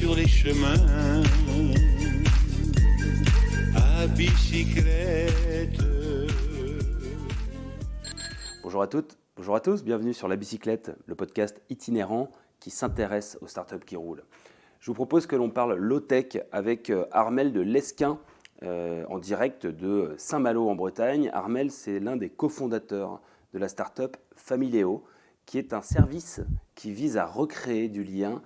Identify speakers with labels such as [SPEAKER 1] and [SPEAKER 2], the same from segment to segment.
[SPEAKER 1] sur les chemins à bicyclette.
[SPEAKER 2] Bonjour à toutes, bonjour à tous, bienvenue sur La Bicyclette, le podcast itinérant qui s'intéresse aux startups qui roulent. Je vous propose que l'on parle low-tech avec Armel de Lesquin en direct de Saint-Malo en Bretagne. Armel, c'est l'un des cofondateurs de la startup Familéo, qui est un service qui vise à recréer du lien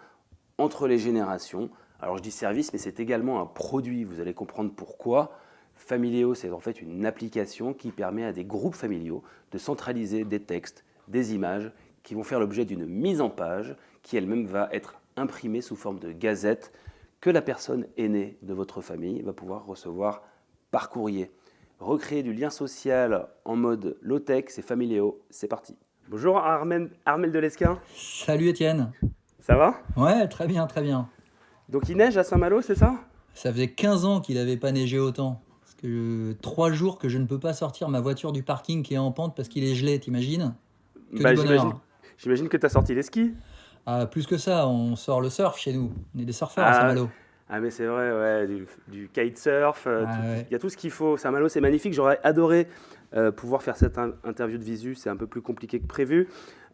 [SPEAKER 2] entre les générations. Alors je dis service, mais c'est également un produit, vous allez comprendre pourquoi. Familéo, c'est en fait une application qui permet à des groupes familiaux de centraliser des textes, des images qui vont faire l'objet d'une mise en page qui elle-même va être imprimée sous forme de gazette que la personne aînée de votre famille va pouvoir recevoir par courrier. Recréer du lien social en mode low-tech, c'est Familéo, c'est parti. Bonjour Armel de Lesquin.
[SPEAKER 3] Salut Étienne.
[SPEAKER 2] Ça va ?
[SPEAKER 3] Ouais, très bien, très bien.
[SPEAKER 2] Donc il neige à Saint-Malo, c'est ça ?
[SPEAKER 3] Ça faisait 15 ans qu'il n'avait pas neigé autant. Parce que 3 jours que je ne peux pas sortir ma voiture du parking qui est en pente parce qu'il est gelé, t'imagines ? Que du bonheur.
[SPEAKER 2] J'imagine que tu as sorti les skis.
[SPEAKER 3] Ah, plus que ça, on sort le surf chez nous. On est des surfeurs à Saint-Malo.
[SPEAKER 2] Ah mais c'est vrai, ouais, du kitesurf,
[SPEAKER 3] Ouais.
[SPEAKER 2] il y a tout ce qu'il faut. Saint-Malo, c'est magnifique. J'aurais adoré pouvoir faire cette interview de visu. C'est un peu plus compliqué que prévu.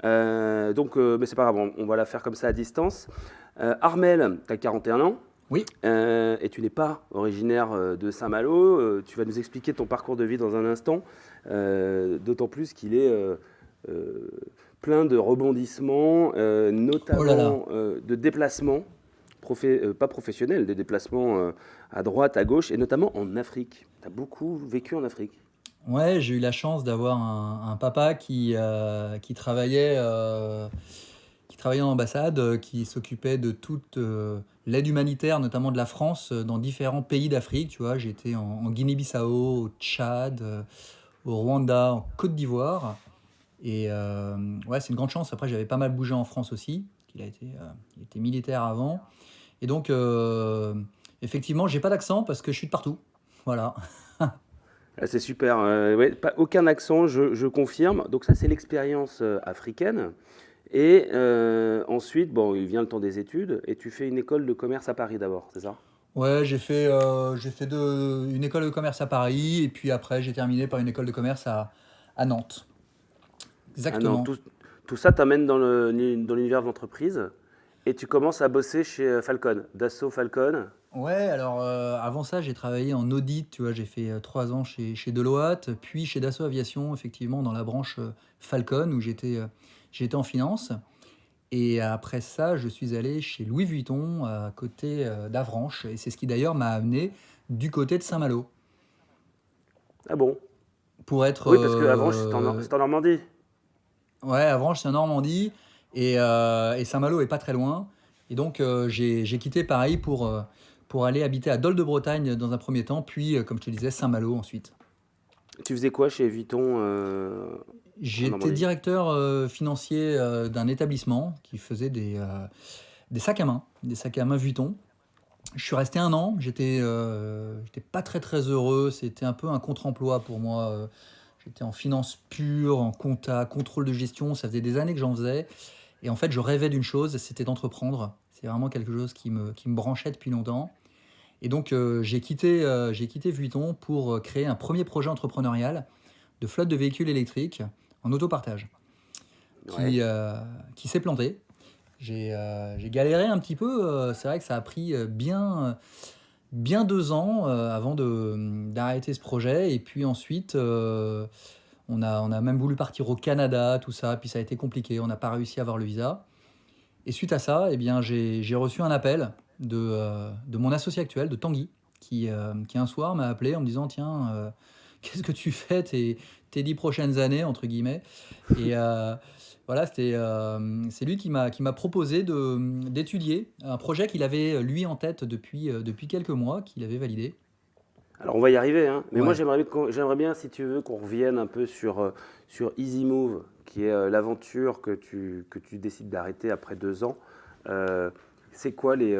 [SPEAKER 2] Mais c'est pas grave, on va la faire comme ça à distance. Armel, tu as 41 ans.
[SPEAKER 3] Oui.
[SPEAKER 2] Et tu n'es pas originaire de Saint-Malo. Tu vas nous expliquer ton parcours de vie dans un instant. D'autant plus qu'il est plein de rebondissements, notamment de déplacements. Pas professionnels, des déplacements à droite, à gauche, et notamment en Afrique. Tu as beaucoup vécu en Afrique.
[SPEAKER 3] Ouais, j'ai eu la chance d'avoir un papa qui travaillait en ambassade, qui s'occupait de toute l'aide humanitaire, notamment de la France, dans différents pays d'Afrique. Tu vois, j'ai été en Guinée-Bissau, au Tchad, au Rwanda, en Côte d'Ivoire. Et ouais, c'est une grande chance. Après, j'avais pas mal bougé en France aussi. Il était militaire avant. Et donc, effectivement, j'ai pas d'accent parce que je suis de partout. Voilà.
[SPEAKER 2] Ah, c'est super. Ouais, aucun accent, je confirme. Donc ça, c'est l'expérience africaine. Et ensuite, bon, il vient le temps des études. Et tu fais une école de commerce à Paris d'abord, c'est ça ?
[SPEAKER 3] Ouais, j'ai fait une école de commerce à Paris. Et puis après, j'ai terminé par une école de commerce à Nantes.
[SPEAKER 2] Ah non,
[SPEAKER 3] Exactement.
[SPEAKER 2] tout ça t'amène dans l'univers de l'entreprise. Et tu commences à bosser chez Falcon, Dassault Falcon.
[SPEAKER 3] Ouais, alors avant ça, j'ai travaillé en audit, tu vois, j'ai fait 3 ans chez Deloitte, puis chez Dassault Aviation, effectivement, dans la branche Falcon, où j'étais en finance. Et après ça, je suis allé chez Louis Vuitton, à côté d'Avranches, et c'est ce qui d'ailleurs m'a amené du côté de Saint-Malo,
[SPEAKER 2] Ah bon ?
[SPEAKER 3] pour être...
[SPEAKER 2] Oui, parce que Avranches, c'est en Normandie.
[SPEAKER 3] Ouais, Avranches, c'est en Normandie, et Saint-Malo est pas très loin. Et donc, j'ai quitté Paris pour aller habiter à Dol-de-Bretagne dans un premier temps, puis, comme je te disais, Saint-Malo ensuite.
[SPEAKER 2] Tu faisais quoi chez Vuitton en
[SPEAKER 3] J'étais
[SPEAKER 2] Normandie ?
[SPEAKER 3] directeur financier d'un établissement qui faisait des sacs à main, Vuitton. Je suis resté 1 an, j'étais pas très très heureux, c'était un peu un contre-emploi pour moi. J'étais en finance pure, en compta, contrôle de gestion, ça faisait des années que j'en faisais. Et en fait, je rêvais d'une chose, c'était d'entreprendre. C'est vraiment quelque chose qui me branchait depuis longtemps. Et donc, j'ai quitté Vuitton pour créer un premier projet entrepreneurial de flotte de véhicules électriques en autopartage
[SPEAKER 2] Ouais.
[SPEAKER 3] qui s'est planté. J'ai galéré un petit peu. C'est vrai que ça a pris bien 2 ans avant d'arrêter ce projet. Et puis ensuite, on a même voulu partir au Canada, tout ça. Puis ça a été compliqué. On n'a pas réussi à avoir le visa. Et suite à ça, eh bien, j'ai reçu un appel de mon associé actuel, de Tanguy, qui un soir m'a appelé en me disant, tiens, qu'est-ce que tu fais tes 10 prochaines années, entre guillemets. Et voilà, c'est lui qui m'a proposé d'étudier un projet qu'il avait, lui, en tête depuis quelques mois, qu'il avait validé.
[SPEAKER 2] Alors on va y arriver, hein. Mais moi
[SPEAKER 3] Ouais.
[SPEAKER 2] j'aimerais bien, si tu veux, qu'on revienne un peu sur EasyMove, qui est l'aventure que tu décides d'arrêter après 2 ans. C'est quoi les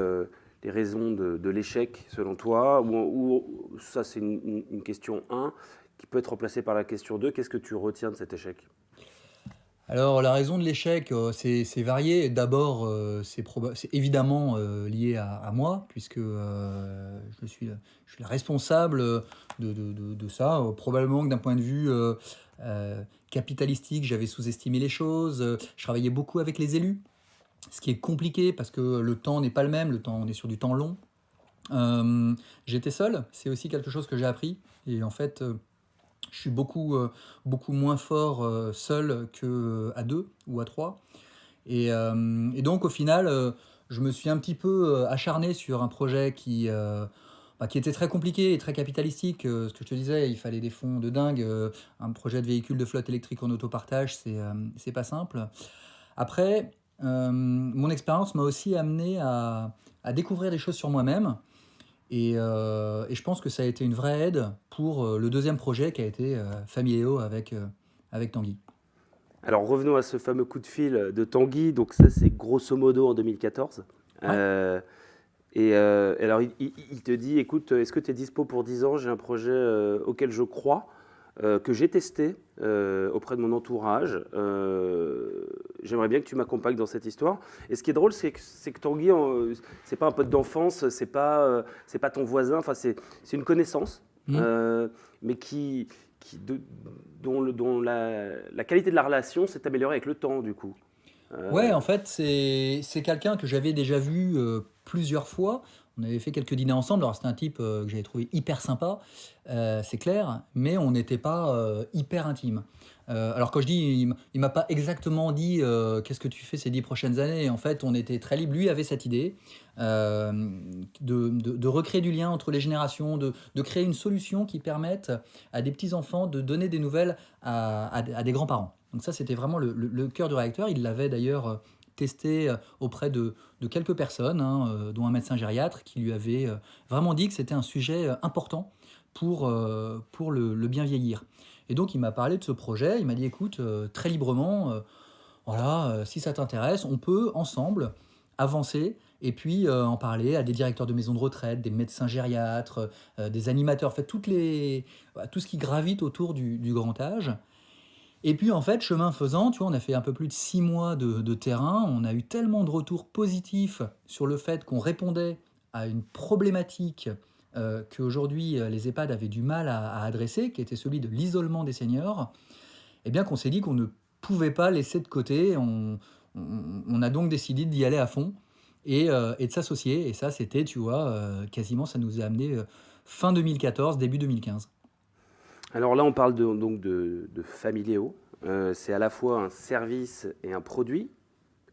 [SPEAKER 2] raisons de l'échec selon toi ou ça c'est une question 1 qui peut être remplacée par la question 2. Qu'est-ce que tu retiens de cet échec ?
[SPEAKER 3] Alors la raison de l'échec, c'est varié. D'abord, c'est évidemment, lié à moi puisque, je suis le responsable, de ça. Probablement que d'un point de vue, capitalistique, j'avais sous-estimé les choses. Je travaillais beaucoup avec les élus, ce qui est compliqué parce que le temps n'est pas le même, on est sur du temps long. J'étais seul, c'est aussi quelque chose que j'ai appris et en fait, je suis beaucoup moins fort seul qu'à deux ou à trois. Et donc au final, je me suis un petit peu acharné sur un projet qui était très compliqué et très capitalistique. Ce que je te disais, il fallait des fonds de dingue. Un projet de véhicule de flotte électrique en autopartage, c'est pas simple. Après, mon expérience m'a aussi amené à découvrir des choses sur moi-même. Et je pense que ça a été une vraie aide pour le deuxième projet qui a été Familéo avec Tanguy.
[SPEAKER 2] Alors revenons à ce fameux coup de fil de Tanguy. Donc ça, c'est grosso modo en 2014.
[SPEAKER 3] Ouais.
[SPEAKER 2] Et alors il te dit, écoute, est-ce que tu es dispo pour 10 ans? J'ai un projet auquel je crois, que j'ai testé auprès de mon entourage. J'aimerais bien que tu m'accompagnes dans cette histoire. Et ce qui est drôle, c'est que Tanguy, c'est pas un pote d'enfance, c'est pas ton voisin, enfin c'est une connaissance,
[SPEAKER 3] Hmm.
[SPEAKER 2] mais dont la qualité de la relation s'est améliorée avec le temps, du coup.
[SPEAKER 3] Ouais,
[SPEAKER 2] Euh,
[SPEAKER 3] en fait, c'est quelqu'un que j'avais déjà vu plusieurs fois. On avait fait quelques dîners ensemble. Alors, c'était un type que j'avais trouvé hyper sympa, c'est clair, mais on n'était pas hyper intime. Alors, quand je dis, il m'a pas exactement dit qu'est-ce que tu fais ces 10 prochaines années. En fait, on était très libre. Lui avait cette idée euh, de recréer du lien entre les générations, de créer une solution qui permette à des petits-enfants de donner des nouvelles à des grands-parents. Donc ça, c'était vraiment le cœur du réacteur. Il l'avait d'ailleurs testé auprès de quelques personnes, hein, dont un médecin gériatre, qui lui avait vraiment dit que c'était un sujet important pour le bien vieillir. Et donc, il m'a parlé de ce projet. Il m'a dit, écoute, très librement, voilà, si ça t'intéresse, on peut ensemble avancer et puis en parler à des directeurs de maisons de retraite, des médecins gériatres, des animateurs, en fait, voilà, tout ce qui gravite autour du grand âge. Et puis en fait, chemin faisant, tu vois, on a fait un peu plus de 6 mois de terrain. On a eu tellement de retours positifs sur le fait qu'on répondait à une problématique qu'aujourd'hui les EHPAD avaient du mal à adresser, qui était celui de l'isolement des seniors. Eh bien qu'on s'est dit qu'on ne pouvait pas laisser de côté. On a donc décidé d'y aller à fond et de s'associer. Et ça, c'était, tu vois, quasiment, ça nous a amené fin 2014, début 2015.
[SPEAKER 2] alors là, on parle donc de Familéo. C'est à la fois un service et un produit.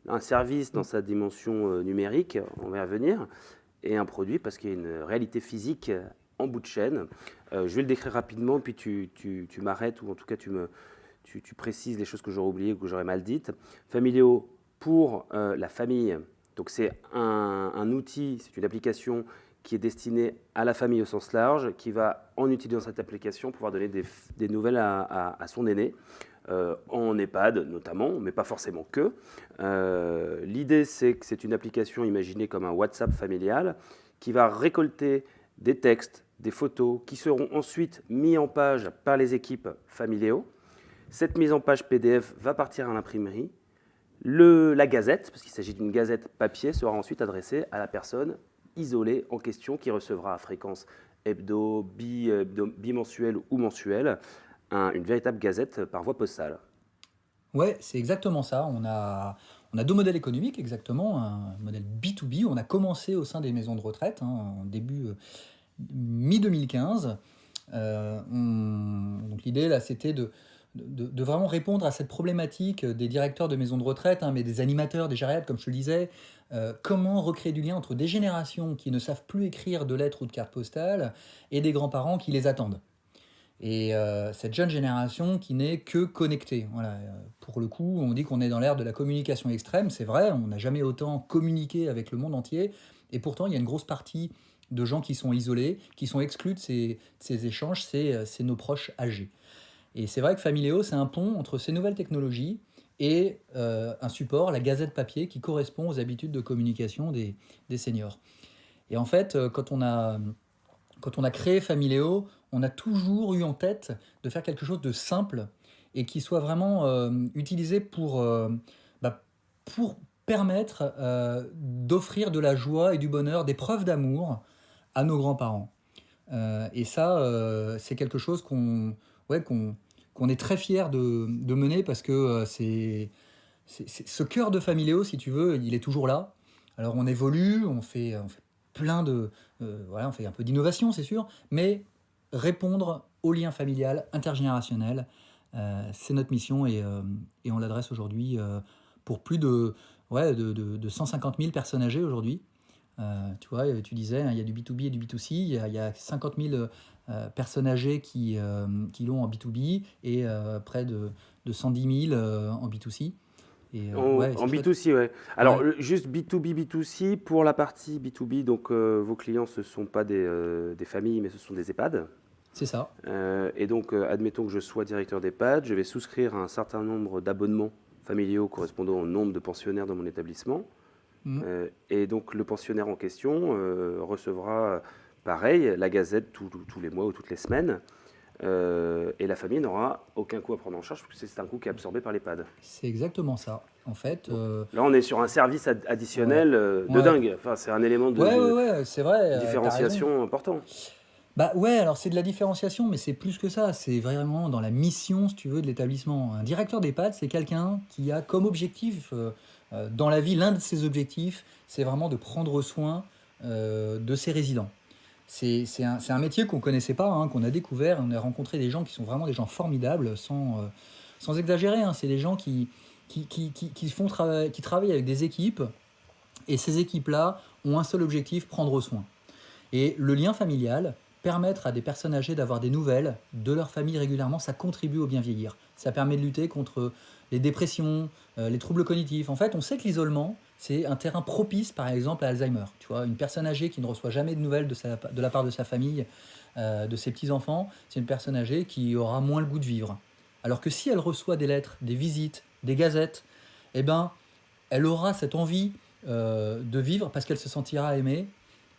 [SPEAKER 2] Un service dans sa dimension numérique, on va y revenir, et un produit parce qu'il y a une réalité physique en bout de chaîne. Je vais le décrire rapidement, puis tu m'arrêtes, ou en tout cas tu précises les choses que j'aurais oubliées ou que j'aurais mal dites. Familéo pour la famille, donc c'est un outil, c'est une application qui est destinée à la famille au sens large, qui va, en utilisant cette application, pouvoir donner des nouvelles à son aîné, en EHPAD notamment, mais pas forcément que. L'idée, c'est que c'est une application imaginée comme un WhatsApp familial qui va récolter des textes, des photos, qui seront ensuite mis en page par les équipes Familéo. Cette mise en page PDF va partir à l'imprimerie. La gazette, parce qu'il s'agit d'une gazette papier, sera ensuite adressée à la personne isolée en question qui recevra à fréquence bimensuelle ou mensuelle une véritable gazette par voie postale.
[SPEAKER 3] Ouais, c'est exactement ça. On a deux modèles économiques, exactement. Un modèle B2B. On a commencé au sein des maisons de retraite, hein, en début mi-2015. Donc l'idée, là, c'était de vraiment répondre à cette problématique des directeurs de maisons de retraite, hein, mais des animateurs, des gériatres, comme je te le disais. Comment recréer du lien entre des générations qui ne savent plus écrire de lettres ou de cartes postales et des grands-parents qui les attendent. Et cette jeune génération qui n'est que connectée. Voilà. Pour le coup, on dit qu'on est dans l'ère de la communication extrême, c'est vrai, on n'a jamais autant communiqué avec le monde entier, et pourtant il y a une grosse partie de gens qui sont isolés, qui sont exclus de ces échanges, c'est nos proches âgés. Et c'est vrai que Familéo, c'est un pont entre ces nouvelles technologies et un support, la gazette papier, qui correspond aux habitudes de communication des seniors. Et en fait, quand on a créé Familéo, on a toujours eu en tête de faire quelque chose de simple et qui soit vraiment utilisé pour permettre d'offrir de la joie et du bonheur, des preuves d'amour à nos grands-parents. Et ça, c'est quelque chose qu'on est très fier de mener parce que ce cœur de Familio, si tu veux, il est toujours là. Alors on évolue, on fait plein de... voilà, on fait un peu d'innovation, c'est sûr, mais répondre au lien familial, intergénérationnel, c'est notre mission et on l'adresse aujourd'hui pour plus de 150 000 personnes âgées aujourd'hui. Tu vois, tu disais, hein, il y a du B2B et du B2C, il y a 50 000 personnes âgées qui l'ont en B2B et près de 110 000 en B2C. Et, ouais,
[SPEAKER 2] En
[SPEAKER 3] c'est chouette.
[SPEAKER 2] B2C, ouais. Alors,
[SPEAKER 3] Ouais,
[SPEAKER 2] juste B2B, B2C, pour la partie B2B, donc vos clients, ce ne sont pas des familles, mais ce sont des EHPAD.
[SPEAKER 3] c'est ça.
[SPEAKER 2] Et donc, admettons que je sois directeur d'EHPAD, je vais souscrire à un certain nombre d'abonnements familiaux correspondant au nombre de pensionnaires dans mon établissement.
[SPEAKER 3] Mm.
[SPEAKER 2] Et donc, le pensionnaire en question recevra, pareil, la gazette tous les mois ou toutes les semaines. Et la famille n'aura aucun coût à prendre en charge, parce que c'est un coût qui est absorbé par l'EHPAD.
[SPEAKER 3] C'est exactement ça. En fait,
[SPEAKER 2] Là, on est sur un service additionnel de
[SPEAKER 3] ouais.
[SPEAKER 2] dingue. Enfin, c'est un élément de,
[SPEAKER 3] Ouais, c'est vrai.
[SPEAKER 2] de
[SPEAKER 3] T'as raison.
[SPEAKER 2] différenciation important.
[SPEAKER 3] Bah ouais, alors c'est de la différenciation, mais c'est plus que ça. C'est vraiment dans la mission, si tu veux, de l'établissement. Un directeur d'EHPAD, c'est quelqu'un qui a comme objectif dans la vie, l'un de ses objectifs, c'est vraiment de prendre soin de ses résidents. C'est un métier qu'on ne connaissait pas, hein, qu'on a découvert. On a rencontré des gens qui sont vraiment des gens formidables, sans exagérer. Hein. C'est des gens qui travaillent avec des équipes, et ces équipes-là ont un seul objectif, prendre soin. Et le lien familial, permettre à des personnes âgées d'avoir des nouvelles de leur famille régulièrement, ça contribue au bien vieillir. Ça permet de lutter contre les dépressions, les troubles cognitifs. En fait, on sait que l'isolement, c'est un terrain propice, par exemple, à Alzheimer. Tu vois, une personne âgée qui ne reçoit jamais de nouvelles de la part de sa famille, de ses petits-enfants, c'est une personne âgée qui aura moins le goût de vivre. Alors que si elle reçoit des lettres, des visites, des gazettes, eh ben, elle aura cette envie de vivre parce qu'elle se sentira aimée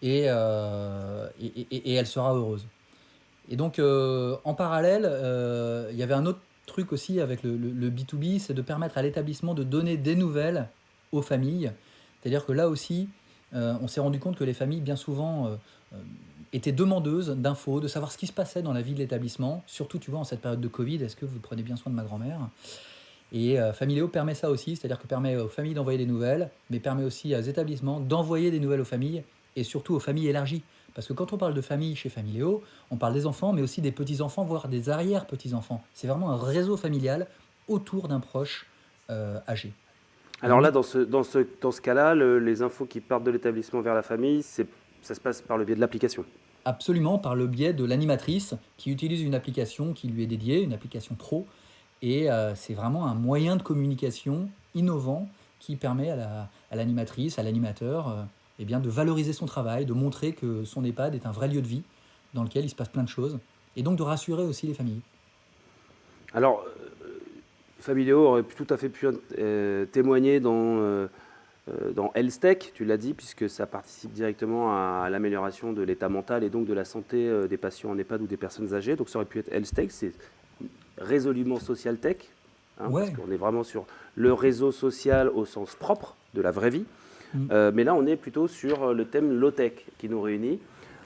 [SPEAKER 3] et elle sera heureuse. Et donc, en parallèle, il y avait un autre truc aussi avec le B2B, c'est de permettre à l'établissement de donner des nouvelles aux familles. C'est-à-dire que là aussi, on s'est rendu compte que les familles, bien souvent, étaient demandeuses d'infos, de savoir ce qui se passait dans la vie de l'établissement. Surtout, tu vois, en cette période de Covid, est-ce que vous prenez bien soin de ma grand-mère ? Et Familio permet ça aussi, c'est-à-dire que permet aux familles d'envoyer des nouvelles, mais permet aussi aux établissements d'envoyer des nouvelles aux familles, et surtout aux familles élargies. Parce que quand on parle de famille chez Familio, on parle des enfants, mais aussi des petits-enfants, voire des arrière-petits-enfants. C'est vraiment un réseau familial autour d'un proche âgé.
[SPEAKER 2] Alors là, dans ce cas-là, les infos qui partent de l'établissement vers la famille, ça se passe par le biais de l'application.
[SPEAKER 3] Absolument, par le biais de l'animatrice qui utilise une application qui lui est dédiée, une application pro. Et c'est vraiment un moyen de communication innovant qui permet à l'animatrice, à l'animateur, eh bien, de valoriser son travail, de montrer que son EHPAD est un vrai lieu de vie dans lequel il se passe plein de choses, et donc de rassurer aussi les familles.
[SPEAKER 2] Alors, Familio aurait tout à fait pu témoigner dans Health Tech, tu l'as dit, puisque ça participe directement à l'amélioration de l'état mental et donc de la santé des patients en EHPAD ou des personnes âgées. Donc ça aurait pu être Health Tech, c'est résolument Social Tech, hein,
[SPEAKER 3] Ouais.
[SPEAKER 2] parce qu'on est vraiment sur le réseau social au sens propre de la vraie vie. Mais là, on est plutôt sur le thème Low Tech qui nous réunit.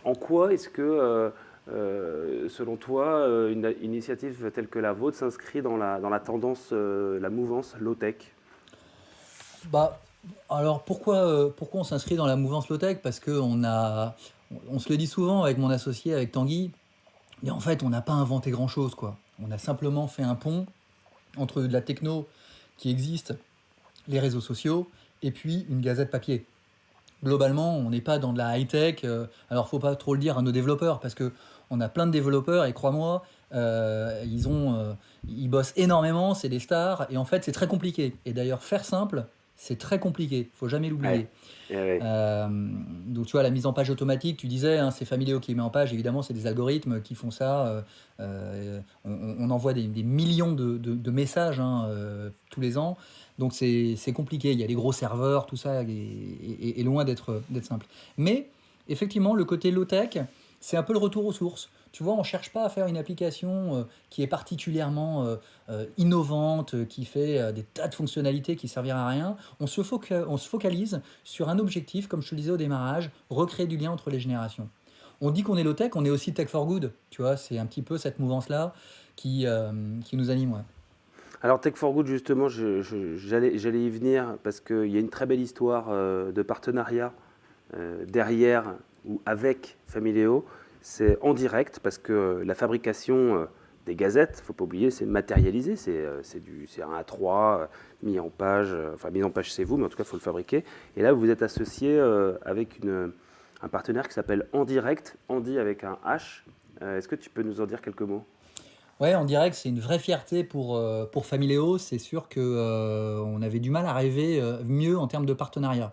[SPEAKER 2] En quoi est-ce que, selon toi, une initiative telle que la vôtre s'inscrit dans la tendance, la mouvance Low Tech ?
[SPEAKER 3] Bah, alors pourquoi on s'inscrit dans la mouvance low-tech? Parce on se le dit souvent avec mon associé, avec Tanguy, mais en fait on n'a pas inventé grand-chose, quoi. On a simplement fait un pont entre de la techno qui existe, les réseaux sociaux, et puis une gazette papier. Globalement, on n'est pas dans de la high-tech. Alors, faut pas trop le dire à nos développeurs, parce que on a plein de développeurs, et crois-moi, ils bossent énormément, c'est des stars, et en fait, c'est très compliqué. Et d'ailleurs, faire simple, c'est très compliqué, faut jamais l'oublier.
[SPEAKER 2] Ouais.
[SPEAKER 3] Donc tu vois, la mise en page automatique, tu disais, hein, c'est Familio qui met en page, évidemment c'est des algorithmes qui font ça. On envoie des millions de messages, hein, tous les ans, donc c'est compliqué, il y a des gros serveurs, tout ça est loin d'être simple. Mais effectivement, le côté low-tech, c'est un peu le retour aux sources. Tu vois, on cherche pas à faire une application qui est particulièrement innovante, qui fait des tas de fonctionnalités qui servira à rien. On se focalise sur un objectif, comme je te le disais au démarrage, recréer du lien entre les générations. On dit qu'on est low-tech, on est aussi tech for good. Tu vois, c'est un petit peu cette mouvance-là qui nous anime. Ouais.
[SPEAKER 2] Alors Tech for Good, justement, j'allais y venir parce qu'il y a une très belle histoire de partenariat derrière ou avec Familéo. C'est en direct parce que la fabrication des gazettes, il ne faut pas oublier, c'est matérialisé, c'est un A3 mis en page, enfin mis en page c'est vous, mais en tout cas il faut le fabriquer. Et là vous êtes associé avec un partenaire qui s'appelle En Direct, Andy avec un H. Est-ce que tu peux nous en dire quelques mots?
[SPEAKER 3] Ouais, en direct, c'est une vraie fierté pour Familéo. C'est sûr que on avait du mal à rêver mieux en termes de partenariat.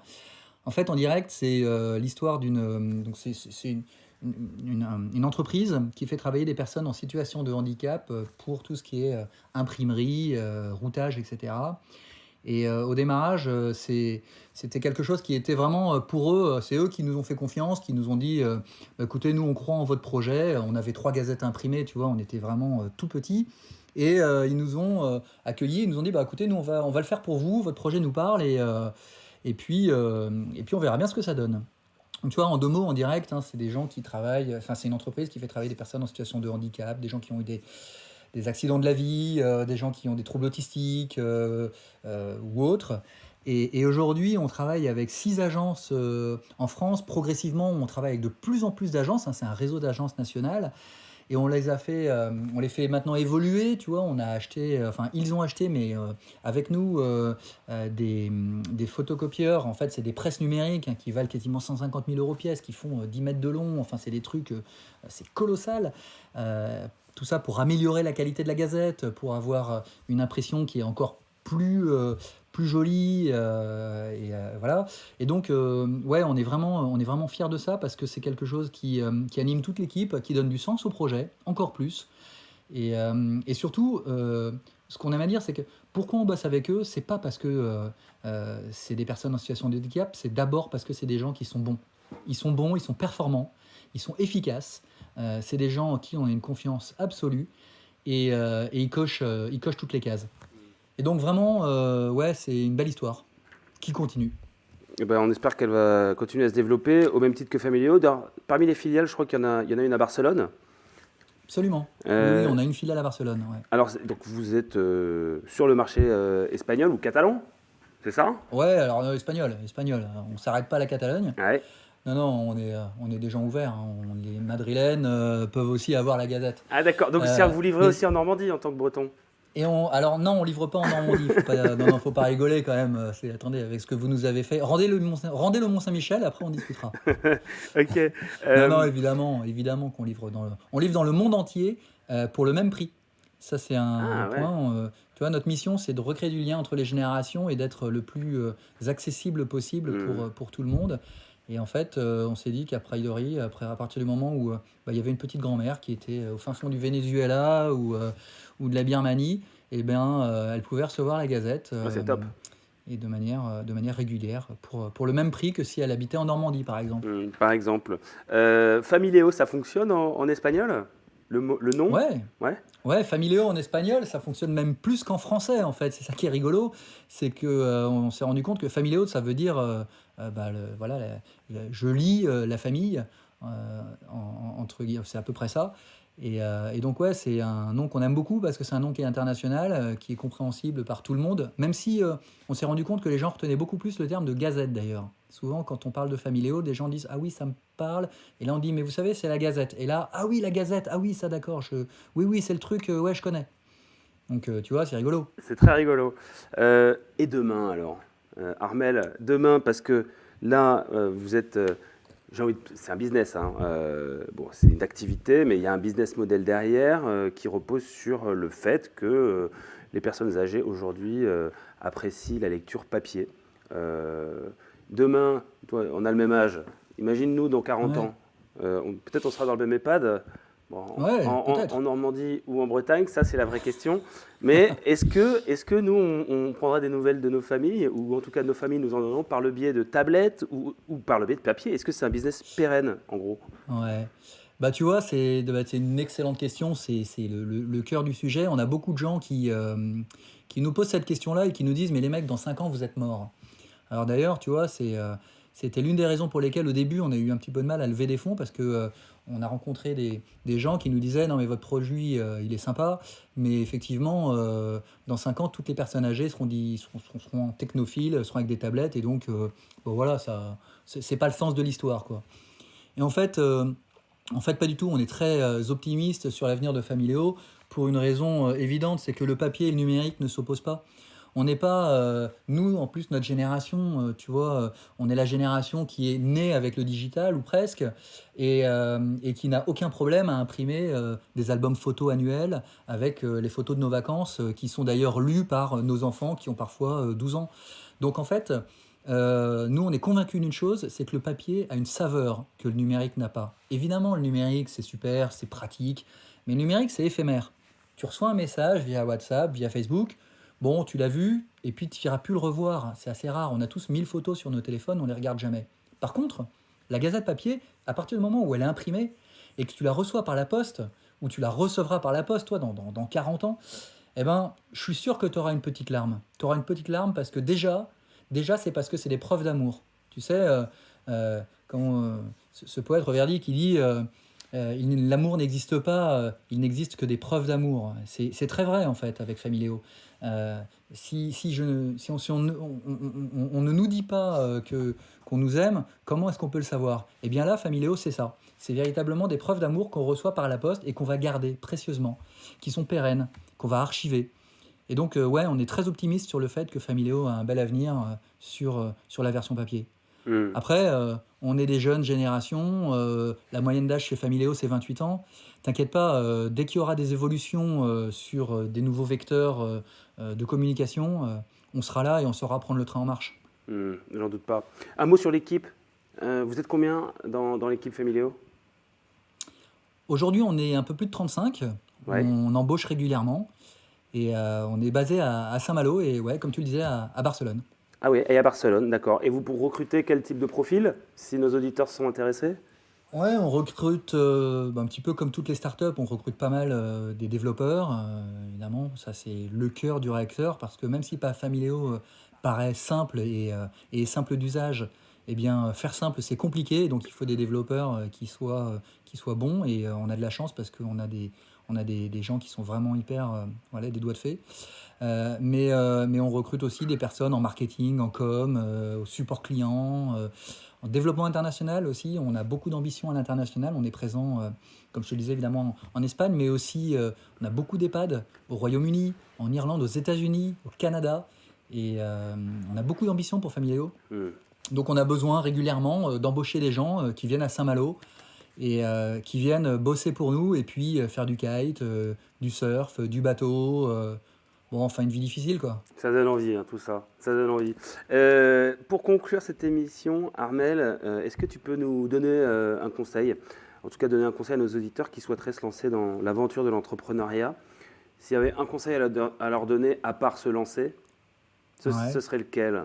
[SPEAKER 3] En fait, en direct, c'est l'histoire donc c'est une entreprise qui fait travailler des personnes en situation de handicap pour tout ce qui est imprimerie, routage, etc. Et au démarrage, c'était quelque chose qui était vraiment pour eux, c'est eux qui nous ont fait confiance, qui nous ont dit écoutez, nous on croit en votre projet. On avait 3 gazettes imprimées, tu vois, on était vraiment tout petits. Et ils nous ont accueillis, ils nous ont dit bah, écoutez, nous on va le faire pour vous, votre projet nous parle et puis on verra bien ce que ça donne. Donc, tu vois, en 2 mots, en direct, hein, c'est des gens qui travaillent, enfin, c'est une entreprise qui fait travailler des personnes en situation de handicap, des gens qui ont eu des accidents de la vie, des gens qui ont des troubles autistiques ou autres. Et aujourd'hui, on travaille avec 6 agences en France. Progressivement, on travaille avec de plus en plus d'agences, hein, c'est un réseau d'agences nationales. Et on les fait maintenant évoluer, tu vois. On a acheté, enfin, ils ont acheté, mais avec nous, des photocopieurs. En fait, c'est des presses numériques hein, qui valent quasiment 150 000 euros pièce, qui font 10 mètres de long. Enfin, c'est des trucs, c'est colossal. Tout ça pour améliorer la qualité de la gazette, pour avoir une impression qui est encore plus jolie. Voilà. Et donc, ouais, on est vraiment fiers de ça parce que c'est quelque chose qui anime toute l'équipe, qui donne du sens au projet, encore plus. Et surtout, ce qu'on aime à dire, c'est que pourquoi on bosse avec eux, c'est pas parce que c'est des personnes en situation de handicap, c'est d'abord parce que c'est des gens qui sont bons. Ils sont bons, ils sont performants, ils sont efficaces. C'est des gens en qui on a une confiance absolue et ils cochent toutes les cases. Et donc vraiment, ouais, c'est une belle histoire qui continue.
[SPEAKER 2] Eh ben, on espère qu'elle va continuer à se développer au même titre que Familéo. D'ailleurs, parmi les filiales, je crois qu'il y en a une à Barcelone.
[SPEAKER 3] Absolument. Oui, on a une filiale à Barcelone. Ouais,
[SPEAKER 2] Alors, donc vous êtes sur le marché espagnol ou catalan, c'est ça?
[SPEAKER 3] ouais alors espagnol. On ne s'arrête pas à la Catalogne.
[SPEAKER 2] Ouais.
[SPEAKER 3] Non, on est des gens ouverts. Hein. Les Madrilènes peuvent aussi avoir la Gazette.
[SPEAKER 2] Ah d'accord, donc vous livrez aussi en Normandie en tant que breton?
[SPEAKER 3] Alors non, on livre pas en Normandie. Non, faut pas rigoler quand même. Attendez, avec ce que vous nous avez fait, rendez le Mont Saint-Michel. Après, on discutera.
[SPEAKER 2] Ok.
[SPEAKER 3] Non, évidemment qu'on livre on livre dans le monde entier pour le même prix. Ça, c'est un
[SPEAKER 2] Ouais.
[SPEAKER 3] point. Tu vois, notre mission, c'est de recréer du lien entre les générations et d'être le plus accessible possible pour tout le monde. Et en fait, on s'est dit qu'à priori, à partir du moment où il y avait une petite grand-mère qui était au fin fond du Venezuela ou de la Birmanie, eh bien, elle pouvait recevoir la Gazette
[SPEAKER 2] C'est top.
[SPEAKER 3] et de manière régulière pour le même prix que si elle habitait en Normandie, par exemple.
[SPEAKER 2] Par exemple. Familéo, ça fonctionne en espagnol? Le nom?
[SPEAKER 3] Ouais.
[SPEAKER 2] Ouais.
[SPEAKER 3] Ouais, Familéo en espagnol, ça fonctionne même plus qu'en français en fait. C'est ça qui est rigolo, c'est que on s'est rendu compte que Familéo, ça veut dire, voilà, je lis la famille, entre guillemets, c'est à peu près ça. Et donc ouais, c'est un nom qu'on aime beaucoup parce que c'est un nom qui est international, qui est compréhensible par tout le monde. Même si on s'est rendu compte que les gens retenaient beaucoup plus le terme de Gazette d'ailleurs. Souvent, quand on parle de Familéo, des gens disent ah oui, ça me parle. Et là, on dit mais vous savez, c'est la Gazette. Et là, ah oui, la Gazette. Ah oui, ça d'accord. Oui, c'est le truc. Ouais, je connais. Donc tu vois, c'est rigolo.
[SPEAKER 2] C'est très rigolo. Et demain alors, Armel, demain parce que là, vous êtes, c'est un business, hein. Bon, c'est une activité, mais il y a un business model derrière qui repose sur le fait que les personnes âgées aujourd'hui apprécient la lecture papier. Demain, toi, on a le même âge. Imagine-nous dans 40
[SPEAKER 3] Ouais.
[SPEAKER 2] ans. Peut-être on sera dans le même EHPAD. Bon,
[SPEAKER 3] Ouais, peut-être.
[SPEAKER 2] en Normandie ou en Bretagne, ça c'est la vraie question. Mais est-ce que nous, on prendra des nouvelles de nos familles, ou en tout cas nos familles nous en donneront par le biais de tablettes ou par le biais de papier? Est-ce que c'est un business pérenne, en gros?
[SPEAKER 3] Ouais. Bah, tu vois, c'est une excellente question, c'est le cœur du sujet. On a beaucoup de gens qui nous posent cette question-là et qui nous disent: «Mais les mecs, dans 5 ans, vous êtes morts». Alors d'ailleurs, tu vois, c'était l'une des raisons pour lesquelles au début on a eu un petit peu de mal à lever des fonds parce que on a rencontré des gens qui nous disaient non mais votre produit il est sympa, mais effectivement dans 5 ans toutes les personnes âgées seront technophiles, seront avec des tablettes et donc bon, voilà, ça c'est pas le sens de l'histoire quoi. Et en fait pas du tout, on est très optimiste sur l'avenir de Familéo pour une raison évidente, c'est que le papier et le numérique ne s'opposent pas. On n'est pas, nous, en plus, notre génération, tu vois, on est la génération qui est née avec le digital ou presque, et qui n'a aucun problème à imprimer des albums photos annuels avec les photos de nos vacances, qui sont d'ailleurs lues par nos enfants qui ont parfois 12 ans. Donc en fait, nous, on est convaincus d'une chose, c'est que le papier a une saveur que le numérique n'a pas. Évidemment, le numérique, c'est super, c'est pratique, mais le numérique, c'est éphémère. Tu reçois un message via WhatsApp, via Facebook. Bon, tu l'as vu, et puis tu n'iras plus le revoir. C'est assez rare. On a tous 1000 photos sur nos téléphones, on ne les regarde jamais. Par contre, la gazette papier, à partir du moment où elle est imprimée et que tu la reçois par la poste, ou tu la recevras par la poste, toi, dans 40 ans, eh ben, je suis sûr que tu auras une petite larme. Tu auras une petite larme parce que déjà c'est parce que c'est des preuves d'amour. Tu sais, quand ce poète Reverdy qui dit l'amour n'existe pas, il n'existe que des preuves d'amour. C'est très vrai en fait avec Familéo. Si on ne nous dit pas qu'on nous aime, comment est-ce qu'on peut le savoir? Eh bien là, Familéo, c'est ça. C'est véritablement des preuves d'amour qu'on reçoit par la poste et qu'on va garder précieusement, qui sont pérennes, qu'on va archiver. Et donc, ouais, on est très optimiste sur le fait que Familéo a un bel avenir sur la version papier.
[SPEAKER 2] Hmm.
[SPEAKER 3] Après, on est des jeunes générations, la moyenne d'âge chez Familéo, c'est 28 ans. T'inquiète pas, dès qu'il y aura des évolutions sur des nouveaux vecteurs de communication, on sera là et on saura prendre le train en marche.
[SPEAKER 2] J'en doute pas. Un mot sur l'équipe. Vous êtes combien dans l'équipe Familéo?
[SPEAKER 3] Aujourd'hui, on est un peu plus de 35,
[SPEAKER 2] Ouais.
[SPEAKER 3] on embauche régulièrement et on est basé à Saint-Malo et ouais, comme tu le disais, à Barcelone.
[SPEAKER 2] Ah oui, et à Barcelone, d'accord. Et vous, pour recruter quel type de profil, si nos auditeurs sont intéressés?
[SPEAKER 3] Ouais, on recrute un petit peu comme toutes les startups, on recrute pas mal des développeurs, évidemment, ça c'est le cœur du réacteur, parce que même si pas Familéo paraît simple et simple d'usage, eh bien faire simple c'est compliqué, donc il faut des développeurs qui soient bons, et on a de la chance parce qu'on a des gens qui sont vraiment hyper, voilà, des doigts de fée. Mais on recrute aussi des personnes en marketing, en com, au support client, en développement international aussi. On a beaucoup d'ambition à l'international. On est présent, comme je te le disais, évidemment en Espagne, mais aussi on a beaucoup d'EHPAD au Royaume-Uni, en Irlande, aux États-Unis, au Canada. Et on a beaucoup d'ambition pour Familéo.
[SPEAKER 2] Hmm.
[SPEAKER 3] Donc on a besoin régulièrement d'embaucher des gens qui viennent à Saint-Malo et qui viennent bosser pour nous et puis faire du kite, du surf, du bateau. Bon, enfin, une vie difficile, quoi.
[SPEAKER 2] Ça donne envie, hein, tout ça. Ça donne envie. Pour conclure cette émission, Armel, est-ce que tu peux nous donner un conseil, en tout cas donner un conseil à nos auditeurs qui souhaiteraient se lancer dans l'aventure de l'entrepreneuriat? S'il y avait un conseil à leur donner, à part se lancer,
[SPEAKER 3] Ouais.
[SPEAKER 2] ce serait lequel?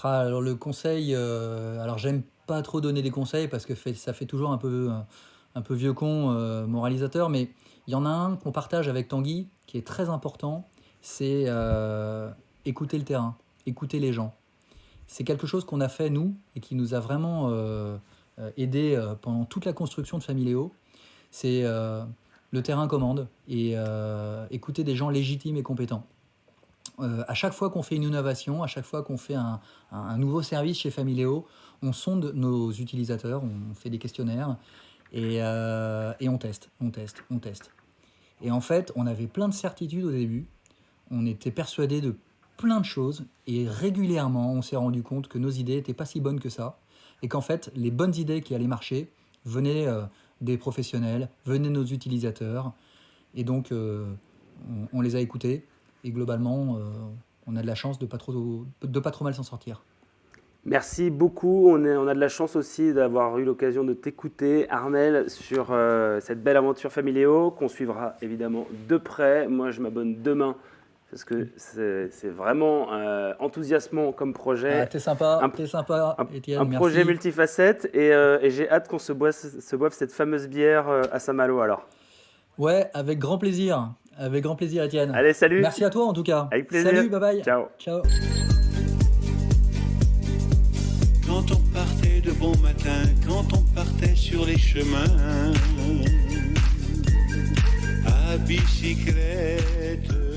[SPEAKER 3] Ah, alors le conseil, alors j'aime pas trop donner des conseils parce que ça fait toujours un peu vieux con moralisateur, mais il y en a un qu'on partage avec Tanguy qui est très important, c'est écouter le terrain, écouter les gens. C'est quelque chose qu'on a fait nous et qui nous a vraiment aidé pendant toute la construction de Familéo. C'est le terrain commande et écouter des gens légitimes et compétents. À chaque fois qu'on fait une innovation, à chaque fois qu'on fait un nouveau service chez Familéo, on sonde nos utilisateurs, on fait des questionnaires et on teste, on teste, on teste. Et en fait, on avait plein de certitudes au début, on était persuadé de plein de choses et régulièrement, on s'est rendu compte que nos idées n'étaient pas si bonnes que ça et qu'en fait, les bonnes idées qui allaient marcher venaient des professionnels, venaient de nos utilisateurs et donc on les a écoutés et globalement, on a de la chance de pas trop mal s'en sortir.
[SPEAKER 2] Merci beaucoup. On a de la chance aussi d'avoir eu l'occasion de t'écouter, Armel, sur cette belle aventure Familéo qu'on suivra évidemment de près. Moi, je m'abonne demain parce que c'est vraiment enthousiasmant comme projet.
[SPEAKER 3] Ah, t'es sympa, Étienne,
[SPEAKER 2] Un
[SPEAKER 3] merci.
[SPEAKER 2] projet multifacette et j'ai hâte qu'on se boive cette fameuse bière à Saint-Malo alors.
[SPEAKER 3] Ouais, avec grand plaisir. Avec grand plaisir, Étienne.
[SPEAKER 2] Allez, salut.
[SPEAKER 3] Merci à toi en tout cas.
[SPEAKER 2] Avec plaisir.
[SPEAKER 3] Salut, bye bye.
[SPEAKER 2] Ciao.
[SPEAKER 3] Ciao.
[SPEAKER 1] Quand on partait de bon matin, quand on partait sur les chemins, à bicyclette.